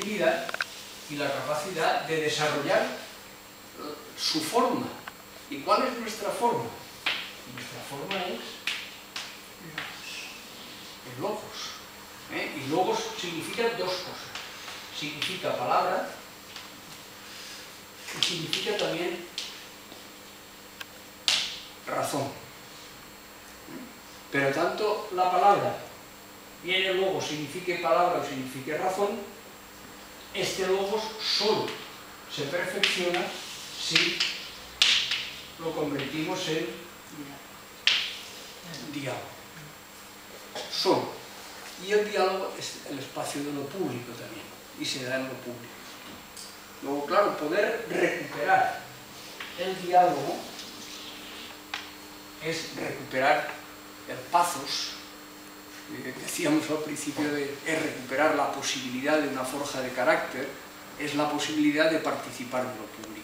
creatividad y la capacidad de desarrollar su forma. ¿Y cuál es nuestra forma? Nuestra forma es el logos. Y logos significa dos cosas. Significa palabra y significa también razón. Pero tanto la palabra, bien el logos signifique palabra o signifique razón, este logos solo se perfecciona si lo convertimos en diálogo. Solo. Y el diálogo es el espacio de lo público también, y se da en lo público. Luego, claro, poder recuperar el diálogo es recuperar el pathos, decíamos al principio, es recuperar la posibilidad de una forja de carácter, es la posibilidad de participar de lo público.